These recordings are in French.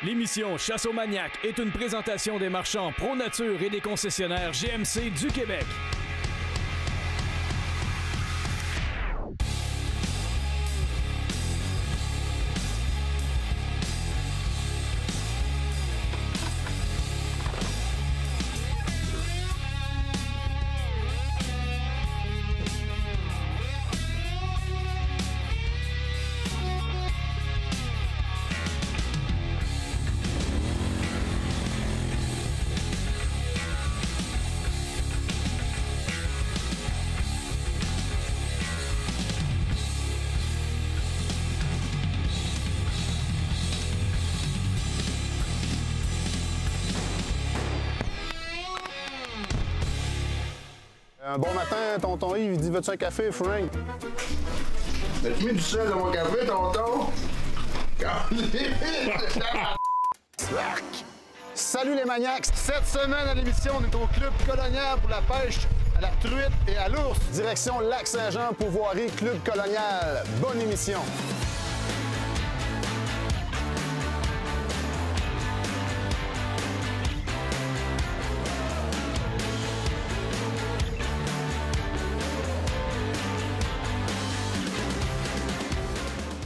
L'émission Chasse aux maniaques est une présentation des marchands Pro Nature et des concessionnaires GMC du Québec. Un bon matin, tonton Yves, il dit « Veux-tu un café, Frank? » As-tu mis du sel dans mon café, tonton? Salut les maniaques! Cette semaine à l'émission, on est au Club Colonial pour la pêche à la truite et à l'ours. Direction Lac-Saint-Jean, Pourvoirie, Club Colonial. Bonne émission!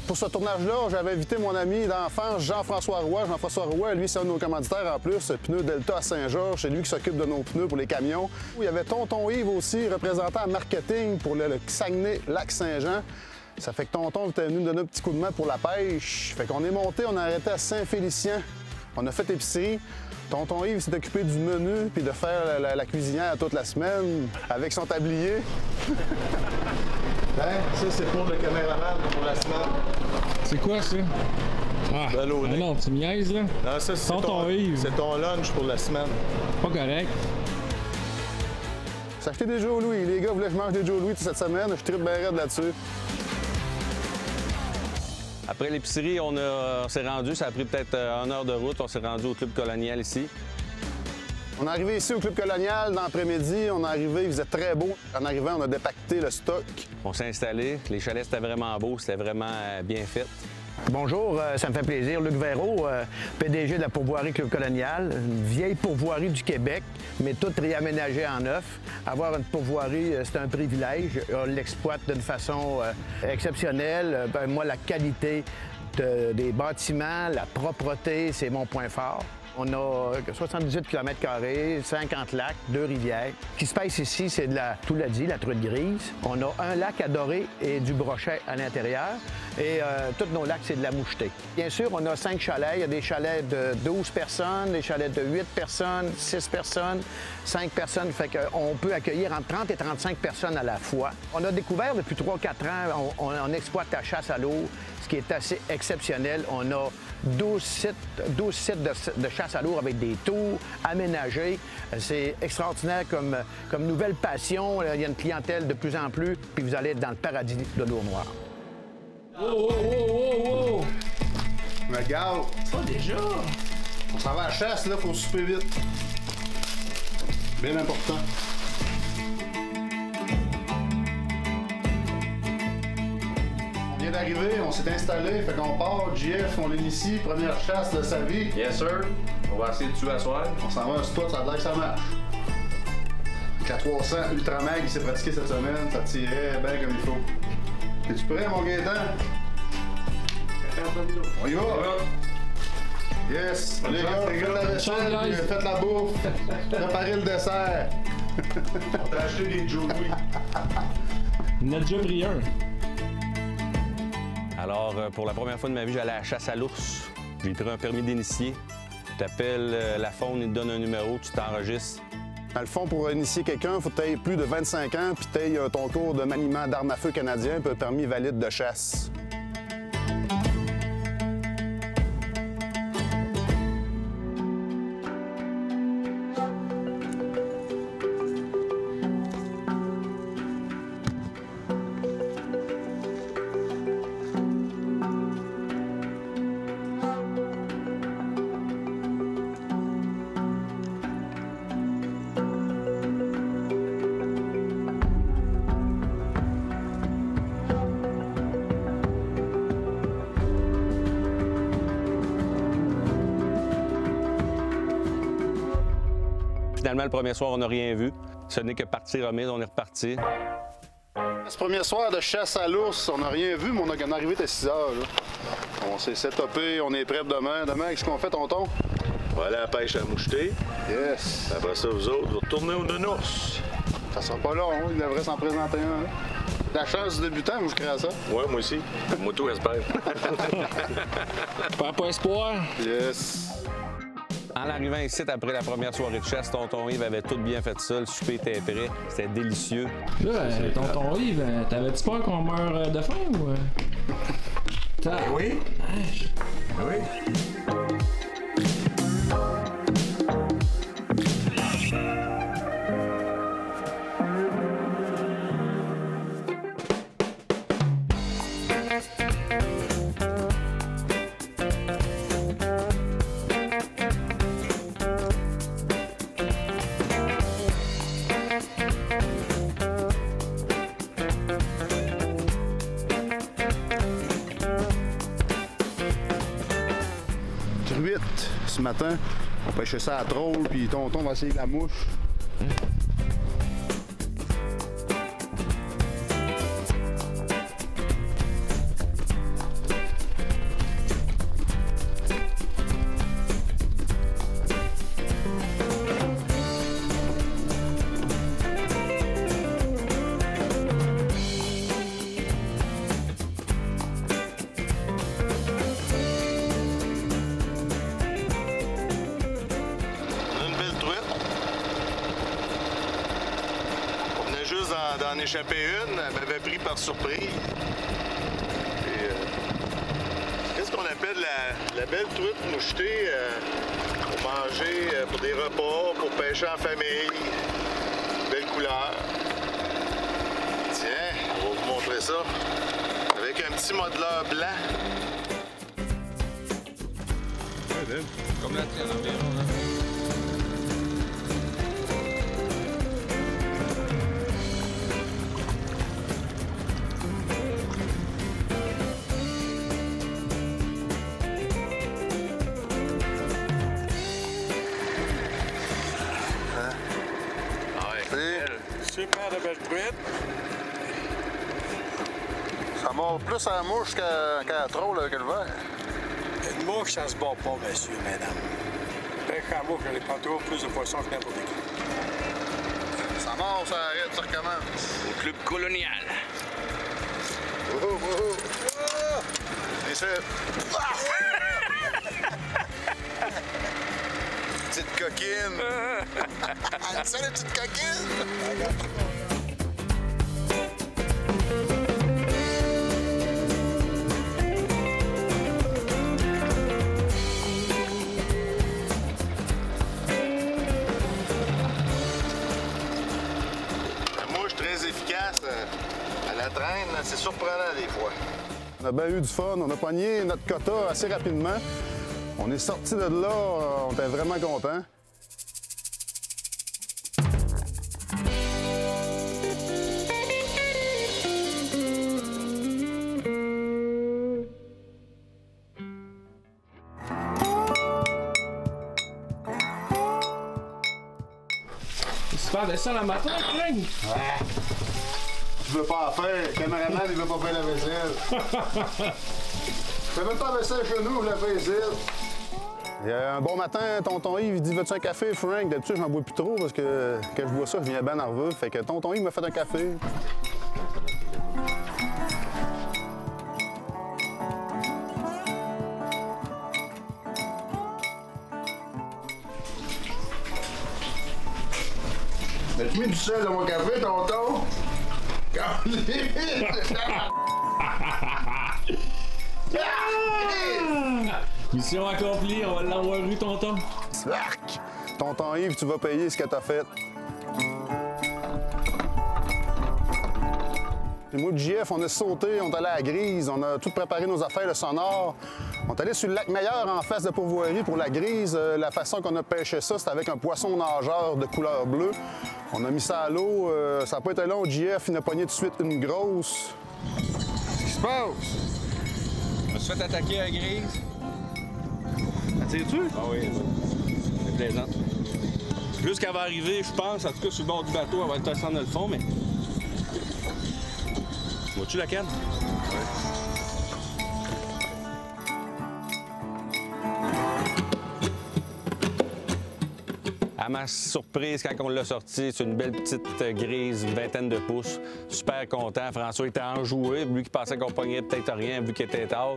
Pour ce tournage-là, j'avais invité mon ami d'enfance, Jean-François Roy. Jean-François Roy, lui, c'est un de nos commanditaires en plus, Pneus Delta à Saint-Georges. C'est lui qui s'occupe de nos pneus pour les camions. Il y avait tonton Yves aussi, représentant en marketing pour le Saguenay-Lac-Saint-Jean. Ça fait que tonton était venu nous donner un petit coup de main pour la pêche. Fait qu'on est monté, on a arrêté à Saint-Félicien. On a fait épicerie. Tonton Yves s'est occupé du menu puis de faire la cuisinière toute la semaine avec son tablier. Hein? Ça, c'est pour le caméraman pour la semaine. C'est quoi ça? Ah, non, tu me niaises là? Non, ça, c'est c'est ton lunch pour la semaine. Pas correct. J'ai acheté des Joe Louis. Les gars voulaient que je mange des Joe Louis toute cette semaine. Je tripe bien raide là-dessus. Après l'épicerie, on s'est rendu, ça a pris peut-être 1 heure de route, on s'est rendu au Club Colonial ici. On est arrivé ici au Club Colonial dans l'après-midi. On est arrivé, il faisait très beau. En arrivant, on a dépacté le stock. On s'est installé, les chalets c'était vraiment beau, c'était vraiment bien fait. Bonjour, ça me fait plaisir. Luc Véraud, PDG de la pourvoirie Club Colonial, une vieille pourvoirie du Québec, mais toute réaménagée en neuf. Avoir une pourvoirie, c'est un privilège. On l'exploite d'une façon exceptionnelle. Moi, la qualité des bâtiments, la propreté, c'est mon point fort. On a 78 km², 50 lacs, 2 rivières. Ce qui se passe ici, c'est tout l'a dit, la truite grise. On a un lac à dorer et du brochet à l'intérieur. Et tous nos lacs, c'est de la mouchetée. Bien sûr, on a 5 chalets. Il y a des chalets de 12 personnes, des chalets de 8 personnes, 6 personnes, 5 personnes. Fait qu'on peut accueillir entre 30 et 35 personnes à la fois. On a découvert depuis 3-4 ans, on exploite la chasse à l'eau, ce qui est assez exceptionnel. On a 12 sites de chasse à l'eau avec des tours aménagés. C'est extraordinaire comme nouvelle passion. Il y a une clientèle de plus en plus, puis vous allez être dans le paradis de l'eau noire. Oh! Regarde! Ça déjà? On s'en va à la chasse, là, faut souper vite. Bien important. On vient d'arriver, on s'est installé, fait qu'on part, JF, on l'initie, première chasse de sa vie. Yes sir, on va essayer de tuer à soir. On s'en va à un spot, ça a l'air que ça marche. Avec la 300 Ultramag, il s'est pratiqué cette semaine, ça tirait bien comme il faut. Es-tu prêt, mon Gaétan? On y va! Yes! Les gars, faites la vaisselle, puis faites la bouffe, préparez le dessert. On t'a acheté des Joe Louis. Il en a déjà pris un. Alors, pour la première fois de ma vie, j'allais à la chasse à l'ours. J'ai pris un permis d'initié. Tu appelles la faune, il te donne un numéro, tu t'enregistres. Dans le fond, pour initier quelqu'un, il faut que tu aies plus de 25 ans puis tu aies ton cours de maniement d'armes à feu canadien puis un permis valide de chasse. Finalement, le premier soir, on n'a rien vu. Ce n'est que partie remise, on est reparti. Ce premier soir de chasse à l'ours, on n'a rien vu, mais on est arrivé à 6 heures. Là. On s'est setupé, on est prêt demain. Demain, qu'est-ce qu'on fait, tonton? On va aller à la pêche à moucheté. Yes. Après ça, vous autres, vous retournez au nounours. Ça sera pas long, hein? Il devrait s'en présenter un. Hein? La chance du débutant, moi, je crée à ça. Ouais, moi aussi. Moi, tout, j'espère. Perds pas espoir. Yes. En arrivant ici, après la première soirée de chasse, tonton Yves avait tout bien fait ça. Le souper était prêt. C'était délicieux. Là, tonton Yves, t'avais-tu peur qu'on meure de faim ou... Oui. Oui. Ce matin, on pêchait ça à trôle, puis tonton va essayer de la mouche. D'en échapper une, elle m'avait pris par surprise. Qu'est-ce qu'on appelle la belle truite mouchetée pour manger, pour des repas, pour pêcher en famille. Belle couleur. Tiens, on va vous montrer ça. Avec un petit modeleur blanc. Ouais, comme la tienne environ, là. Super de belle truite. Ça mord plus à la mouche qu'à la trôle avec le verre. Une mouche, ça se bat pas, monsieur, madame. Pêche à la mouche, elle prend toujours plus de poissons que n'importe qui. Ça mord, ça arrête, ça recommence. Au club colonial. Wouhou, wouhou. Et c'est... Petite coquine. Salut, petite coquine. La mouche très efficace à la traîne, c'est surprenant des fois. On a bien eu du fun, on a pogné notre quota assez rapidement. On est sorti de là, on était vraiment contents. Super de ça la matin, Craig? Tu veux pas en faire, le caméraman il veut pas faire la vaisselle. Fais même pas la vaisselle chez nous, je la fais ici. Et un bon matin, tonton Yves il dit veux-tu un café, Frank? D'habitude, j'en bois plus trop parce que quand je bois ça, je viens bien nerveux. Fait que tonton Yves m'a fait un café. As-tu mis du sel dans mon café, tonton? Mission accomplie, on va l'avoir eu, tonton. Arc! Tonton Yves, tu vas payer ce que t'as fait. Puis moi, le JF, on a sauté, on est allé à la grise, on a tout préparé nos affaires, le sonore. On est allé sur le lac Meilleur en face de pourvoirie pour la grise. La façon qu'on a pêché ça, c'était avec un poisson nageur de couleur bleue. On a mis ça à l'eau, ça n'a pas été long. JF, il a pogné tout de suite une grosse. Qu'est-ce qui se passe? Je me suis fait attaquer à la grise. Attires-tu? Ah oui, c'est plaisant. Juste qu'elle va arriver, je pense, en tout cas sur le bord du bateau, elle va être descendre dans le fond, mais... Vois-tu la canne? Oui. À ma surprise, quand on l'a sorti, c'est une belle petite grise, une vingtaine de pouces. Super content. François était enjoué, lui qui pensait qu'on pognait peut-être rien, vu qu'il était tard.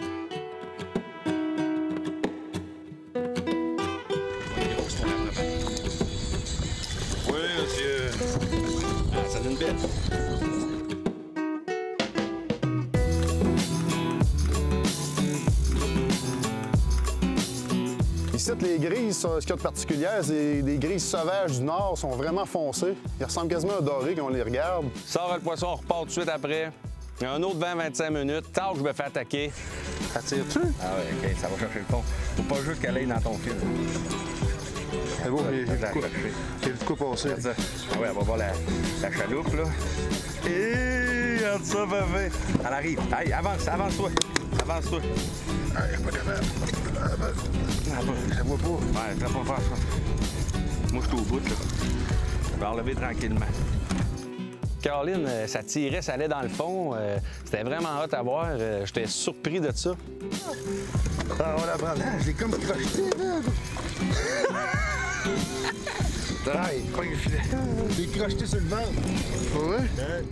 Oui, monsieur. Ah, ça donne une belle. Ici, les grises, ce qu'il y a de particulier, c'est des grises sauvages du Nord, sont vraiment foncées. Ils ressemblent quasiment à un doré quand on les regarde. Sort le poisson, on repart tout de suite après. Il y a un autre 20-25 minutes. Tard, je me fais attaquer. Ça tire-tu? Ah oui, OK, ça va chercher le fond. Faut pas juste qu'elle aille dans ton fil. C'est beau, j'ai vu de quoi passer. Ah oui, on va voir la chaloupe, là. Et regarde ça, bébé. Elle arrive. Allez, avance-toi. Avance-toi. Allez, pas capable. Je la vois pas. Ouais, je la pas faire ça. Moi, je suis au bout, là. Je vais enlever tranquillement. Caroline, ça tirait, ça allait dans le fond. C'était vraiment hot à voir. J'étais surpris de ça. Ah, on la prend là. J'ai comme crocheté, là. J'ai crocheté sur le ventre. Oui?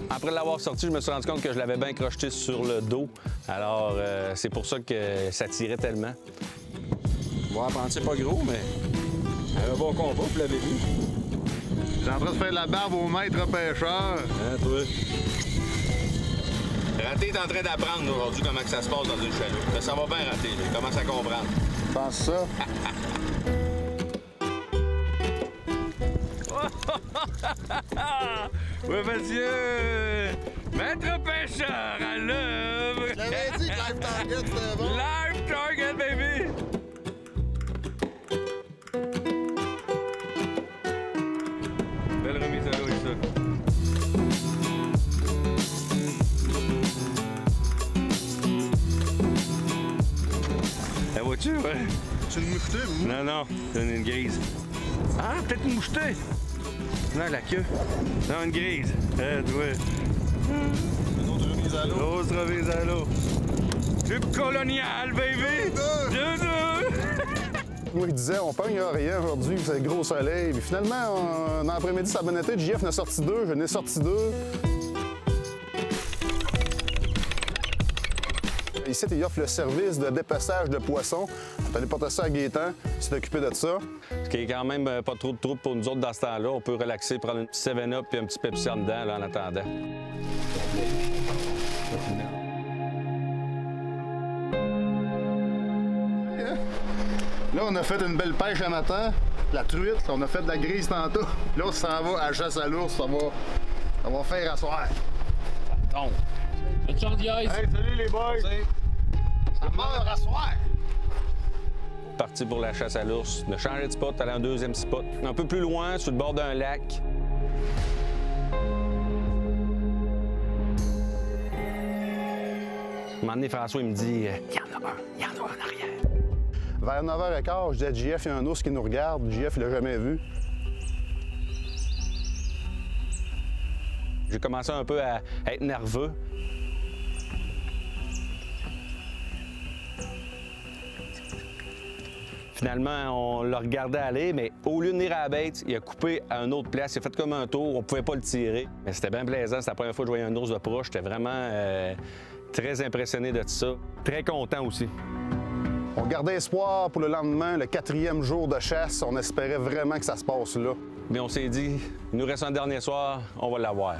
Après l'avoir sorti, je me suis rendu compte que je l'avais bien crocheté sur le dos. Alors, c'est pour ça que ça tirait tellement. Bon, à prendre, c'est pas gros, mais un bon combat, vous l'avez vu. J'ai en train de faire de la barbe au maître pêcheur. Hein, toi? Raté est en train d'apprendre aujourd'hui comment que ça se passe dans une chaloupe. Ça va bien rater, il commence à comprendre. Je pense ça. Oui, monsieur! Maître pêcheur à l'œuvre! Je l'avais dit que Live Target, c'était bon. Live Target, baby! Belle remise à l'eau, ça. La vois-tu, ouais? C'est une mouchetée, moi? Non, c'est une grise. Ah, peut-être une mouchetée! Non, la queue. Non, une grise. Ouais. Une autre remise à l'eau. Autre remise à l'eau. Du colonial, baby! Deux! Moi, il disait, on pogne rien aujourd'hui, c'est le gros soleil. Puis finalement, dans l'après-midi, ça a bien été. JF en a sorti deux, je n'ai sorti deux. Ici, il offre le service de dépeçage de poissons. On est allé porter ça à Gaétan, il s'est occupé de ça. Ce qui est quand même pas trop de trouble pour nous autres dans ce temps-là. On peut relaxer, prendre une petite 7-Up puis un petit Pepsi en dedans là, en attendant. Là, on a fait une belle pêche à matin, la truite, on a fait de la grise tantôt. Là, on s'en va à la chasse à l'ours, ça va faire asseoir. Ça tombe. Bonne chance, guys! Hey, salut les boys! Ça meurt asseoir! Parti pour la chasse à l'ours. On a changé de spot, aller en deuxième spot. Un peu plus loin, sur le bord d'un lac. Un moment donné, François, il me dit « Il y en a un en arrière. » Vers 9h15, je dis à JF, il y a un ours qui nous regarde. JF, il l'a jamais vu. J'ai commencé un peu à être nerveux. Finalement, on l'a regardé aller, mais au lieu de venir à la bête, il a coupé à une autre place. Il a fait comme un tour, on pouvait pas le tirer. Mais c'était bien plaisant, c'était la première fois que je voyais un ours de proche. J'étais vraiment très impressionné de ça. Très content aussi. On gardait espoir pour le lendemain, le 4e jour de chasse. On espérait vraiment que ça se passe là. Mais on s'est dit, il nous reste un dernier soir, on va l'avoir.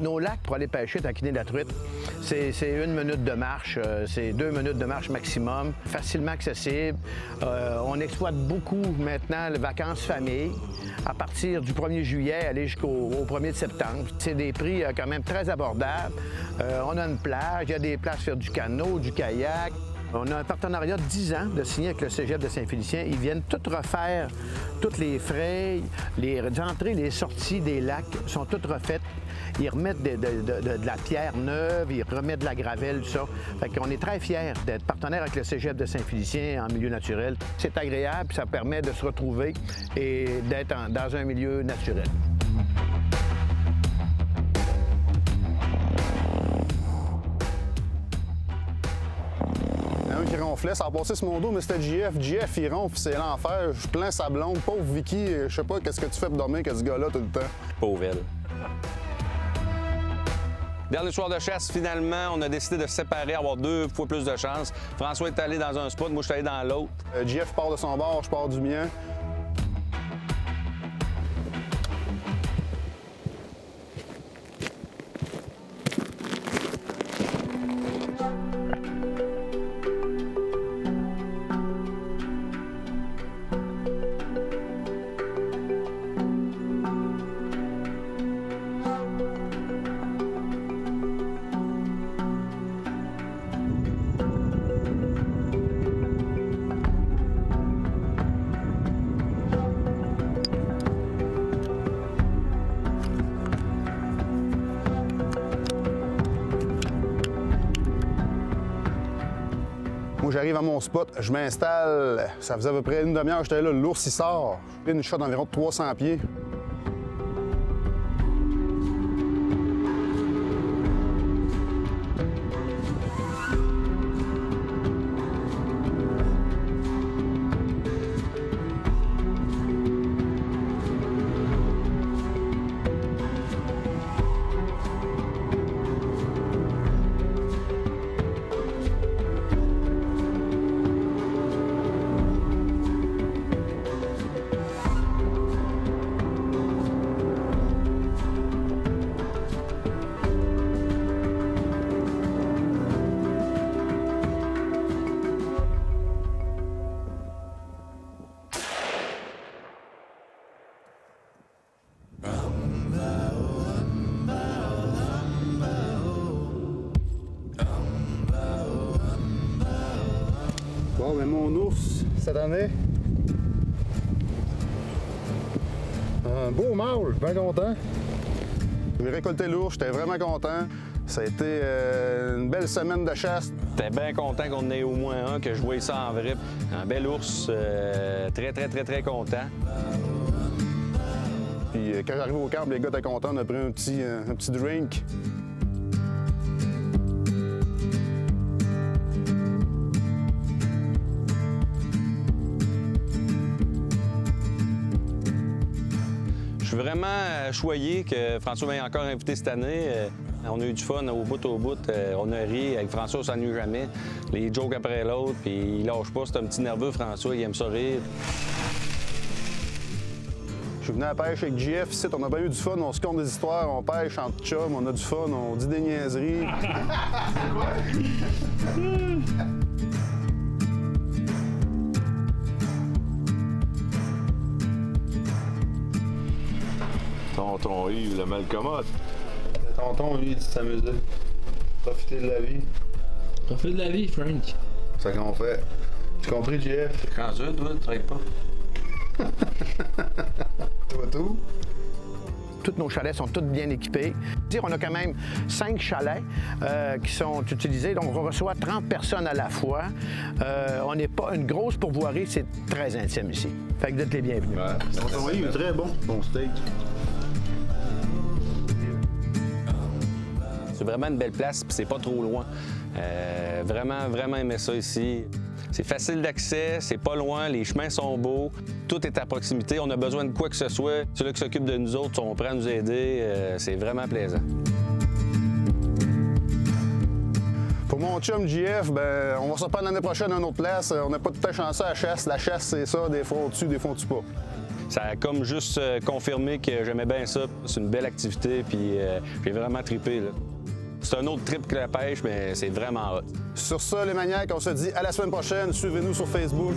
Nos lacs pour aller pêcher taquiner la truite, c'est 1 minute de marche, c'est 2 minutes de marche maximum, facilement accessible. On exploite beaucoup maintenant les vacances famille, à partir du 1er juillet aller jusqu'au 1er de septembre. C'est des prix quand même très abordables. On a une plage, il y a des places pour faire du canot, du kayak. On a un partenariat de 10 ans de signer avec le Cégep de Saint-Félicien. Ils viennent tout refaire, toutes les frays, les entrées, les sorties des lacs sont toutes refaites. Ils remettent de la pierre neuve, ils remettent de la gravelle, tout ça. Fait qu'on est très fiers d'être partenaire avec le Cégep de Saint-Félicien en milieu naturel. C'est agréable, ça permet de se retrouver et d'être dans un milieu naturel. Qui ronflait, ça a passé sur mon dos, mais c'était JF. JF, il ronfle, c'est l'enfer. Je plains sa blonde. Pauvre Vicky, je sais pas qu'est-ce que tu fais pour dormir que ce gars-là tout le temps. Pauvre elle. Dernier soir de chasse, finalement, on a décidé de se séparer, avoir 2 fois plus de chance. François est allé dans un spot, moi je suis allé dans l'autre. JF part de son bord, je pars du mien. Moi, j'arrive à mon spot, je m'installe. Ça faisait à peu près une demi-heure que j'étais là. L'ours, il sort. J'ai une shot d'environ 300 pieds. Bon, ben mon ours, cette année, un beau mâle, bien content. J'ai récolté l'ours, j'étais vraiment content. Ça a été une belle semaine de chasse. J'étais bien content qu'on en ait au moins un, que je voyais ça en vrai. Un bel ours, très content. Puis quand j'arrive au camp, les gars étaient contents, on a pris un petit drink. Je suis vraiment choyé que François m'ait encore invité cette année. On a eu du fun au bout. On a ri. Avec François, on s'ennuie jamais. Les jokes après l'autre, puis il lâche pas. C'est un petit nerveux, François. Il aime ça rire. Je suis venu à la pêche avec JF ici. On a bien eu du fun. On se compte des histoires. On pêche entre chums. On a du fun. On dit des niaiseries. Tonton Yves, le malcommode. Le tonton, lui, il dit s'amuser. Profiter de la vie. Profite de la vie, Frank. C'est ça qu'on fait. Tu compris, JF? Quand tu toi, tu travailles pas. Toi, tout? Tous nos chalets sont tous bien équipés. On a quand même 5 chalets qui sont utilisés. Donc, on reçoit 30 personnes à la fois. On n'est pas une grosse pourvoirie, c'est très intime ici. Fait que vous êtes les bienvenus. Ouais. Tonton Yves est très bon. Bon steak. C'est vraiment une belle place, puis c'est pas trop loin. Vraiment aimé ça ici. C'est facile d'accès, c'est pas loin, les chemins sont beaux, tout est à proximité. On a besoin de quoi que ce soit. Ceux-là qui s'occupent de nous autres sont prêts à nous aider. C'est vraiment plaisant. Pour mon chum JF, ben, on va se reprendre l'année prochaine à une autre place. On n'a pas tout le temps chanceux à la chasse. La chasse, c'est ça, des fois on tue, des fois on tue pas. Ça a comme juste confirmé que j'aimais bien ça. C'est une belle activité, puis j'ai vraiment trippé, là. C'est un autre trip que la pêche, mais c'est vraiment hot. Sur ça, les maniaques, on se dit à la semaine prochaine. Suivez-nous sur Facebook.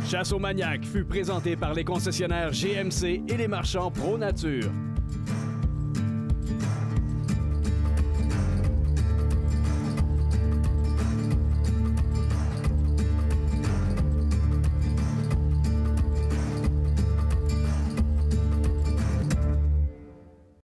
Chasse aux maniaques fut présenté par les concessionnaires GMC et les marchands Pro Nature.